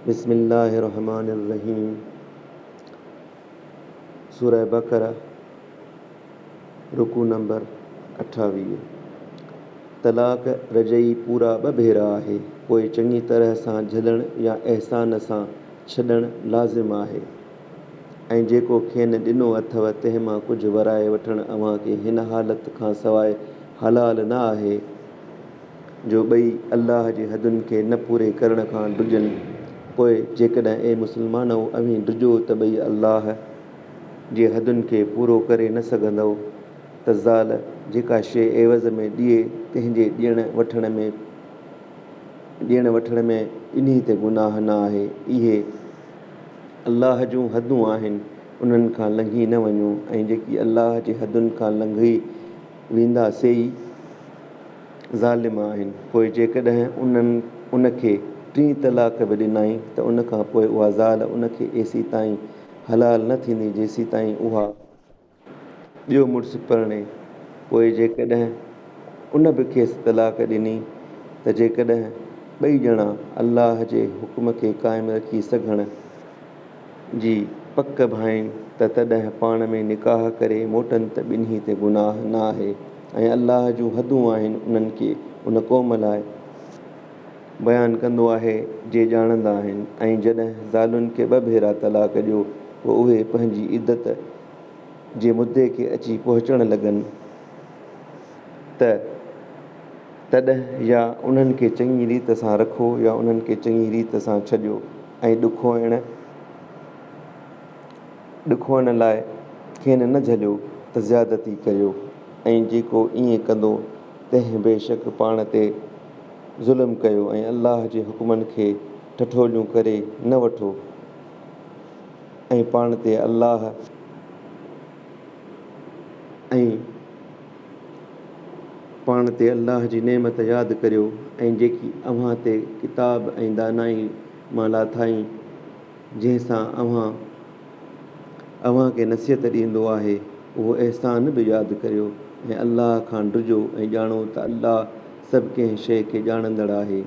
बिस्मिल्लाहिर्रहमानिर्रहीम। सूरह बकरा रुकू नंबर 28। तलाक रजई पूरा 2 भेरा आहे, पोइ चङी तरह सां झलण या अहसान सां छॾण लाज़िम आहे। ऐं जेको खेनि ॾिनो अथव तंहिं मां कुझु वराए वठणु अव्हांखे हिन हालत खां सवाइ हलाल न आहे जो ॿई अल्लाह जी हदुनि खे न पूरे करण खां ॾुजनि। पोइ जेकॾहिं ए मुस्लमानो अव्हीं ॾुजो त ॿई अल्लाह जे हदुनि खे पूरो करे न सघंदव त ज़ाल जेका शइ एवज़ में ॾिए तंहिंजे ॾियण वठण में इन्ही ते गुनाह न आहे। इहे अल्लाह जूं हदूं आहिनि, उन्हनि खां लंघी न वञो। ऐं जेकी अल्लाह जे हदुनि खां लंघी वेंदा से ई ज़ालिम आहिनि। पोइ जेकॾहिं उनखे 3 तलाक बि ॾिनई त उन खां पोइ उहा ज़ाल उनखे एसी ताईं हलाल न थींदी जेसी ताईं उहा ॿियो मुड़ुसु परणे। पोइ जेकॾहिं उन बि खेसि तलाक ॾिनी त जेकॾहिं ॿई ॼणा अल्लाह जे हुक्म खे क़ाइमु रखी सघण जी पक भाइनि त तॾहिं पाण में निकाह करे मोटनि त ॿिन्ही ते गुनाह न आहे। ऐं अल्लाह जूं हदूं आहिनि, उन्हनि खे उन क़ौम लाइ बयानु कंदो आहे जे ॼाणंदा आहिनि। ऐं जॾहिं ज़ालुनि खे 2 भेरा तलाक ॾियो पोइ उहे पंहिंजी इद्दत जे मुदे खे अची पहुचण लॻनि त तॾहिं या उन्हनि खे चङी रीत सां रखो या उन्हनि खे चङी रीत सां छॾियो। ऐं ॾुखोइण लाइ खेनि न झलियो त ज़्यादती करियो। ऐं जेको ईअं कंदो तंहिं बेशक पाण ते ज़ुल्म कयो। ऐं अल्लाह जे हुक्मनि खे ठठोलियूं करे न वठो ऐं पाण ते अल्लाह जी नेमत यादि करियो ऐं जेकी अव्हां ते किताब ऐं दानाई मां लाथाई, जंहिंसां अव्हांखे नसीहत ॾींदो आहे, उहो अहसान बि यादि करियो। ऐं अल्लाह खां ॾिजो ऐं ॼाणो त अल्लाह सभु कंहिं शइ खे ॼाणंदड़ आहे।